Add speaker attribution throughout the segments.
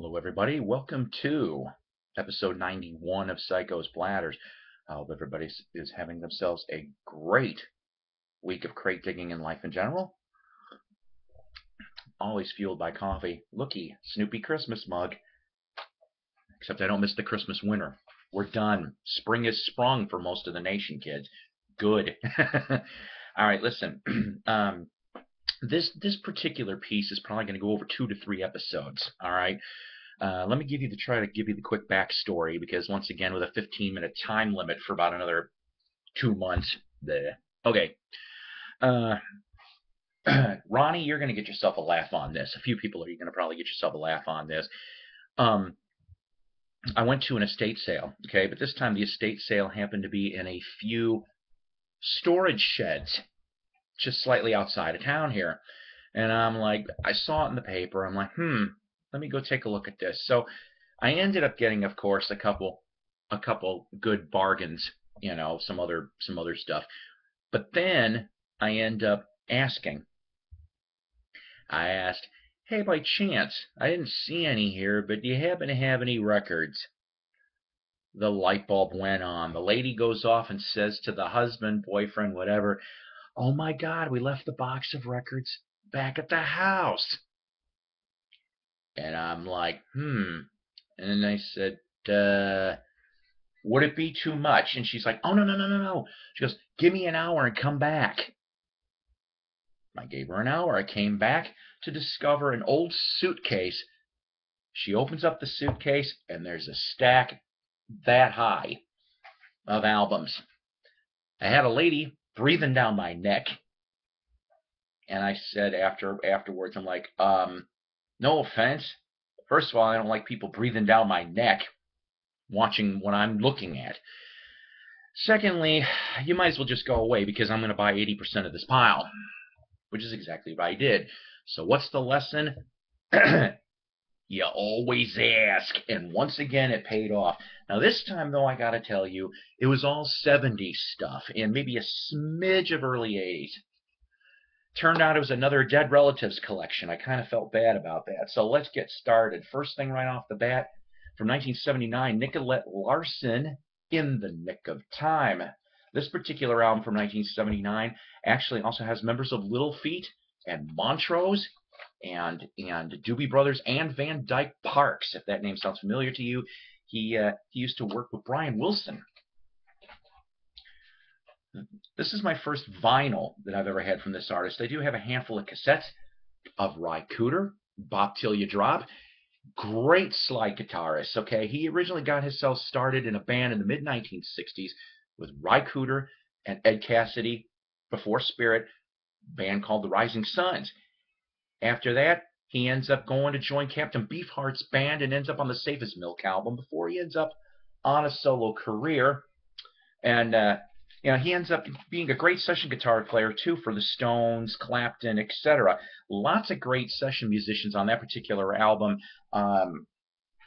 Speaker 1: Hello, everybody. Welcome to episode 91 of Psycho's Platters. I hope everybody is having themselves a great week of crate digging and life in general. Always fueled by coffee. Looky, Snoopy Christmas mug. Except I don't miss the Christmas winter. We're done. Spring is sprung for most of the nation, kids. Good. All right, listen. This particular piece is probably going to go over 2 to 3 episodes. All right. Let me try to give you the quick backstory, because once again, with a 15-minute time limit for about another 2 months. Okay. Ronnie, you're going to get yourself a laugh on this. A few people are going to probably get yourself a laugh on this. I went to an estate sale, okay, but this time the estate sale happened to be in a few storage sheds just slightly outside of town here. And I'm like, I saw it in the paper. I'm like, let me go take a look at this. So I ended up getting, of course, a couple good bargains, some other stuff. But then I end up asking. I asked, hey, by chance, I didn't see any here, but do you happen to have any records? The light bulb went on. The lady goes off and says to the husband, boyfriend, whatever, oh my God, we left the box of records back at the house. And I'm like, And I said, would it be too much? And she's like, oh, no. She goes, give me an hour and come back. I gave her an hour. I came back to discover an old suitcase. She opens up the suitcase, and there's a stack that high of albums. I had a lady breathing down my neck. And I said afterwards, I'm like, no offense. First of all, I don't like people breathing down my neck watching what I'm looking at. Secondly, you might as well just go away, because I'm going to buy 80% of this pile, which is exactly what I did. So what's the lesson? You always ask. And once again, it paid off. Now, this time, though, I got to tell you, it was all 70s stuff and maybe a smidge of early 80s. Turned out it was another Dead Relatives collection. I kind of felt bad about that. So let's get started. First thing right off the bat, from 1979, Nicolette Larson, In the Nick of Time. This particular album from 1979 actually also has members of Little Feat and Montrose and Doobie Brothers and Van Dyke Parks. If that name sounds familiar to you, he used to work with Brian Wilson. This is my first vinyl that I've ever had from this artist. I do have a handful of cassettes of Ry Cooder, Bop Till You Drop. Great slide guitarist, okay? He originally got himself started in a band in the mid-1960s with Ry Cooder and Ed Cassidy, before Spirit, a band called the Rising Suns. After that, he ends up going to join Captain Beefheart's band and ends up on the Safe as Milk album before he ends up on a solo career. And he ends up being a great session guitar player, too, for the Stones, Clapton, etc. Lots of great session musicians on that particular album. Like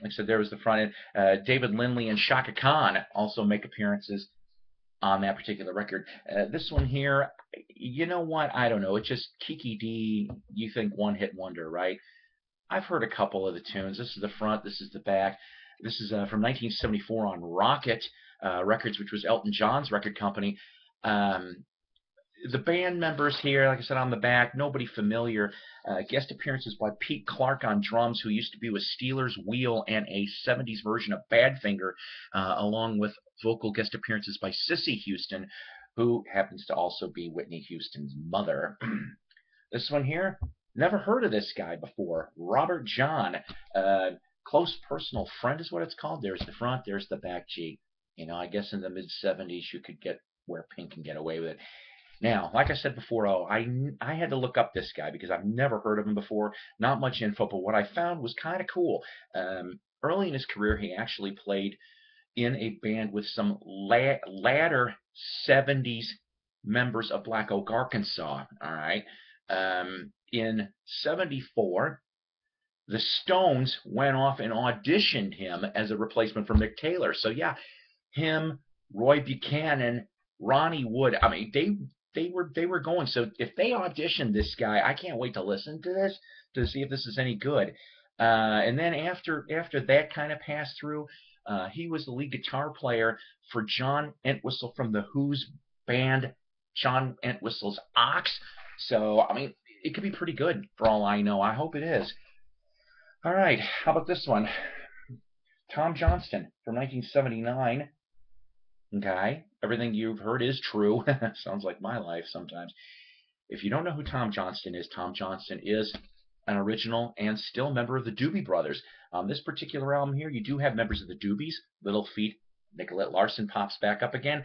Speaker 1: I said, there was the front end. David Lindley and Shaka Khan also make appearances on that particular record. This one here, you know what? I don't know. It's just Kiki D, you think one-hit wonder, right? I've heard a couple of the tunes. This is the front. This is the back. This is from 1974 on Rocket Records, which was Elton John's record company. The band members here, like I said, on the back, nobody familiar. Guest appearances by Pete Clark on drums, who used to be with Steelers Wheel and a 70s version of Badfinger, along with vocal guest appearances by Cissy Houston, who happens to also be Whitney Houston's mother. This one here, never heard of this guy before. Robert John, close personal friend is what it's called. There's the front, there's the back. Gee, I guess in the mid-70s you could wear pink and get away with it. Now, like I said before, I had to look up this guy because I've never heard of him before. Not much info, but what I found was kind of cool. Early in his career, he actually played in a band with some latter 70s members of Black Oak, Arkansas. All right. In 74, the Stones went off and auditioned him as a replacement for Mick Taylor. So yeah, him, Roy Buchanan, Ronnie Wood. I mean, they were going. So if they auditioned this guy, I can't wait to listen to this to see if this is any good. And then after that kind of passed through, he was the lead guitar player for John Entwistle from the Who's band John Entwistle's Ox. So I mean, it could be pretty good for all I know. I hope it is. All right, how about this one? Tom Johnston from 1979. Okay, everything you've heard is true. Sounds like my life sometimes. If you don't know who Tom Johnston is an original and still member of the Doobie Brothers. On this particular album here, you do have members of the Doobies, Little Feat, Nicolette Larson pops back up again,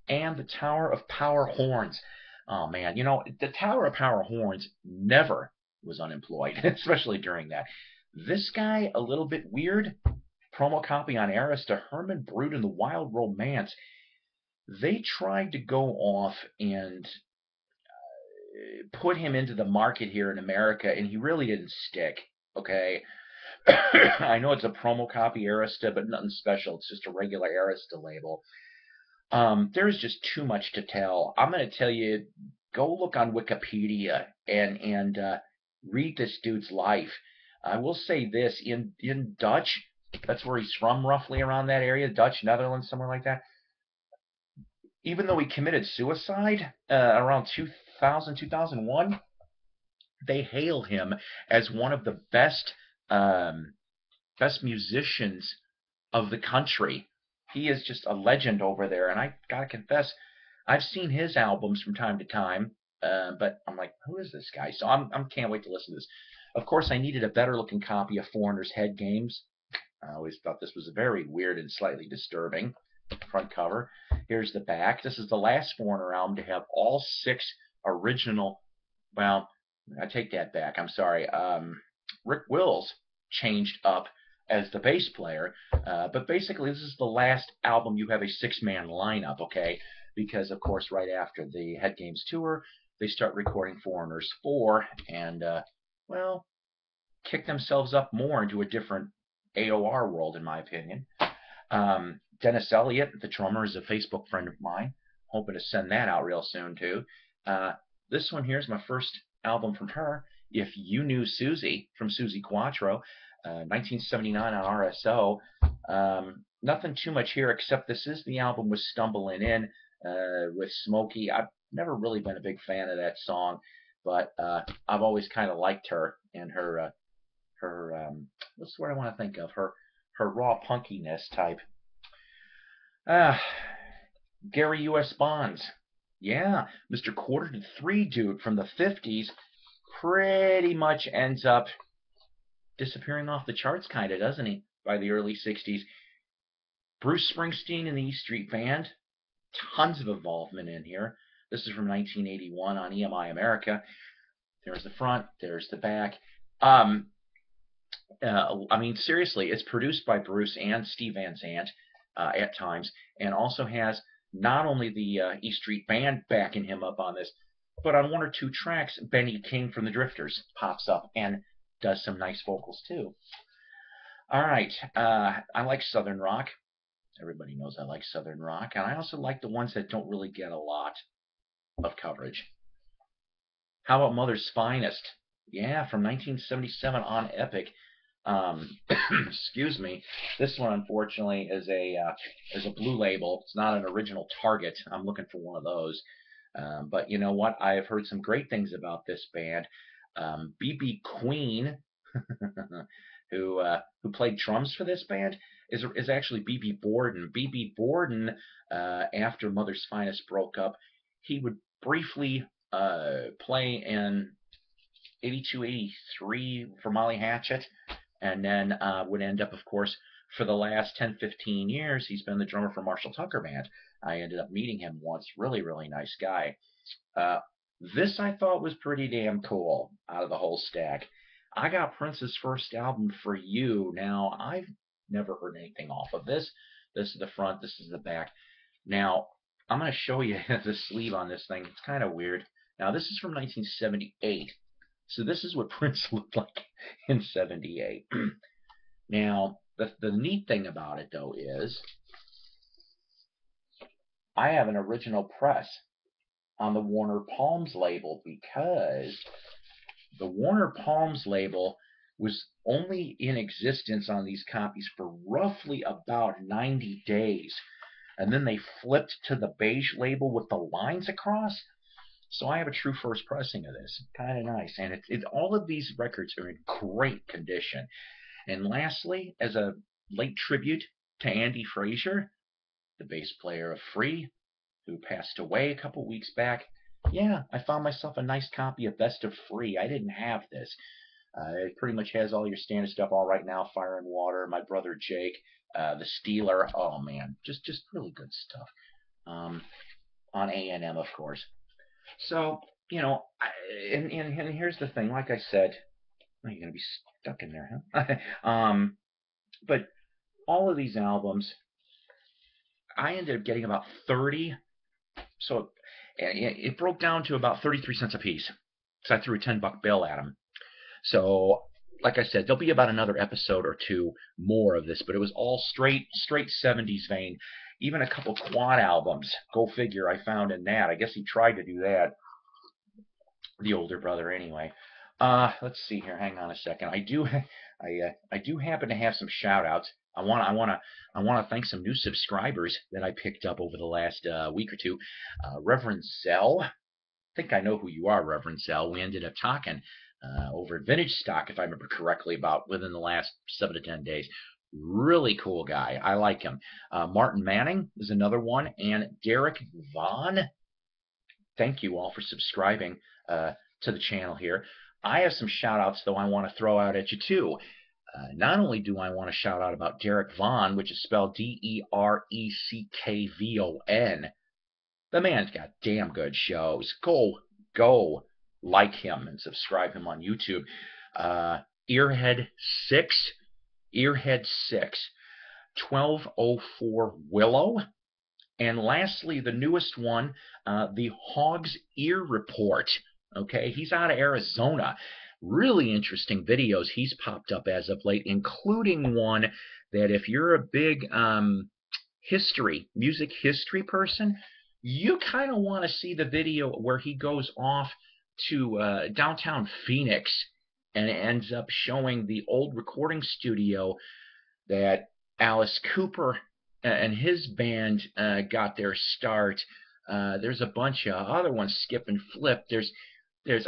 Speaker 1: and the Tower of Power Horns. Oh man, you know, the Tower of Power Horns never was unemployed, especially during that. This guy, a little bit weird, promo copy on Arista, Herman Brood and the Wild Romance. They tried to go off and put him into the market here in America, and he really didn't stick. Okay, I know it's a promo copy Arista, but nothing special. It's just a regular Arista label. There's just too much to tell. I'm going to tell you, go look on Wikipedia and read this dude's life. I will say this in Dutch. That's where he's from, roughly around that area, Dutch, Netherlands, somewhere like that. Even though he committed suicide around 2000, 2001, they hail him as one of the best musicians of the country. He is just a legend over there, and I gotta confess, I've seen his albums from time to time, but I'm like, who is this guy? So I can't wait to listen to this. Of course, I needed a better looking copy of Foreigner's Head Games. I always thought this was very weird and slightly disturbing. Front cover. Here's the back. This is the last Foreigner album to have all 6 original. Well, I take that back. I'm sorry. Rick Wills changed up as the bass player, but basically this is the last album you have a 6-man lineup. Okay, because of course right after the Head Games tour, they start recording Foreigners 4, and well, kick themselves up more into a different AOR world, in my opinion. Dennis Elliott, the drummer, is a Facebook friend of mine. Hoping to send that out real soon, too. This one here is my first album from her, If You Knew Susie, from Susie Quattro, 1979 on RSO. Nothing too much here, except this is the album with Stumbling In with Smokey. I've never really been a big fan of that song, but I've always kind of liked her and her what's the word I want to think of? Her raw punkiness type. Gary U.S. Bonds. Yeah, Mr. Quarter to Three dude from the 50s pretty much ends up disappearing off the charts, kind of, doesn't he, by the early 60s. Bruce Springsteen and the E Street Band. Tons of involvement in here. This is from 1981 on EMI America. There's the front. There's the back. I mean, seriously, it's produced by Bruce and Steve Van Zandt at times, and also has not only the E Street Band backing him up on this, but on 1 or 2 tracks, Benny King from the Drifters pops up and does some nice vocals too. All right, I like Southern rock. Everybody knows I like Southern rock, and I also like the ones that don't really get a lot of coverage. How about Mother's Finest? Yeah, from 1977 on Epic. Excuse me. This one, unfortunately, is a blue label. It's not an original Target. I'm looking for one of those. But you know what? I have heard some great things about this band. B.B. Queen, who played drums for this band, is actually B.B. Borden. B.B. Borden, after Mother's Finest broke up, he would briefly play in 82, 83 for Molly Hatchet, and then would end up, of course, for the last 10, 15 years, he's been the drummer for Marshall Tucker Band. I ended up meeting him once. Really, really nice guy. This I thought was pretty damn cool out of the whole stack. I got Prince's first album, For You. Now, I've never heard anything off of this. This is the front. This is the back. Now, I'm going to show you the sleeve on this thing. It's kind of weird. Now, this is from 1978. So this is what Prince looked like in 78. Now, the neat thing about it, though, is I have an original press on the Warner Palms label, because the Warner Palms label was only in existence on these copies for roughly about 90 days. And then they flipped to the beige label with the lines across. So I have a true first pressing of this. Kind of nice. And all of these records are in great condition. And lastly, as a late tribute to Andy Frazier, the bass player of Free, who passed away a couple weeks back, yeah, I found myself a nice copy of Best of Free. I didn't have this. It pretty much has all your standard stuff all right now. Fire and Water, My Brother Jake, The Stealer. Oh man, just really good stuff. On A&M, of course. So and here's the thing. Like I said, oh, you're gonna be stuck in there, huh? But all of these albums, I ended up getting about 30. So it broke down to about 33 cents a piece. So I threw a $10 bill at them. So, like I said, there'll be about another episode or two more of this, but it was all straight 70s vein. Even a couple quad albums. Go figure, I found in that. I guess he tried to do that. The older brother, anyway. Let's see here. Hang on a second. I do happen to have some shout outs. I want to thank some new subscribers that I picked up over the last week or two. Reverend Zell. I think I know who you are, Reverend Zell. We ended up talking over at Vintage Stock, if I remember correctly, about within the last 7 to 10 days. Really cool guy. I like him. Martin Manning is another one, and Derek Vaughn. Thank you all for subscribing to the channel here. I have some shout outs, though, I want to throw out at you, too. Not only do I want to shout out about Derek Vaughn, which is spelled Dereckvon. The man's got damn good shows. Go like him and subscribe him on YouTube. Earhead 6, 1204 Willow. And lastly, the newest one, the Hog's Ear Report. Okay, he's out of Arizona. Really interesting videos he's popped up as of late, including one that if you're a big music history person, you kind of want to see the video where he goes off to downtown Phoenix and ends up showing the old recording studio that Alice Cooper and his band got their start. There's a bunch of other ones, Skip and Flip.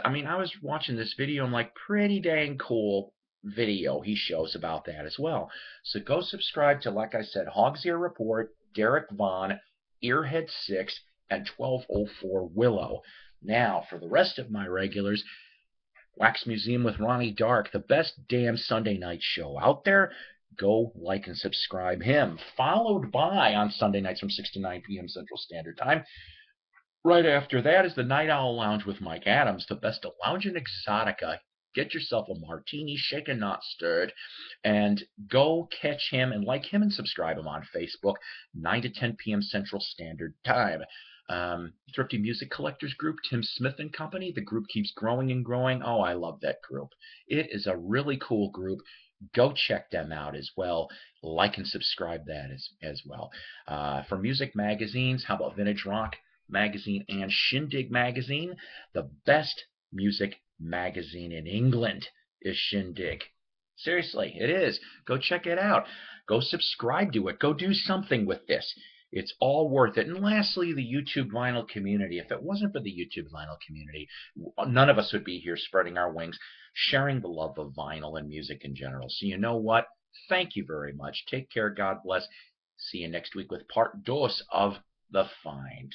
Speaker 1: I mean, I was watching this video and like, pretty dang cool video he shows about that as well. So go subscribe to, like I said, Hog's Ear Report, Derek Vaughn, Earhead 6, and 1204 Willow. Now, for the rest of my regulars, Wax Museum with Ronnie Dark, the best damn Sunday night show out there. Go like and subscribe him. Followed by, on Sunday nights from 6 to 9 p.m. Central Standard Time, right after that is the Night Owl Lounge with Mike Adams, the best of lounge and exotica. Get yourself a martini, shaken not stirred, and go catch him and like him and subscribe him on Facebook, 9 to 10 p.m. Central Standard Time. Thrifty Music Collectors Group, Tim Smith and Company. The group keeps growing and growing. Oh, I love that group. It is a really cool group. Go check them out as well. Like and subscribe that as well. For music magazines, how about Vintage Rock Magazine and Shindig Magazine? The best music magazine in England is Shindig. Seriously, it is. Go check it out. Go subscribe to it. Go do something with this. It's all worth it. And lastly, the YouTube vinyl community. If it wasn't for the YouTube vinyl community, none of us would be here spreading our wings, sharing the love of vinyl and music in general. So you know what? Thank you very much. Take care. God bless. See you next week with part 2 of The Find.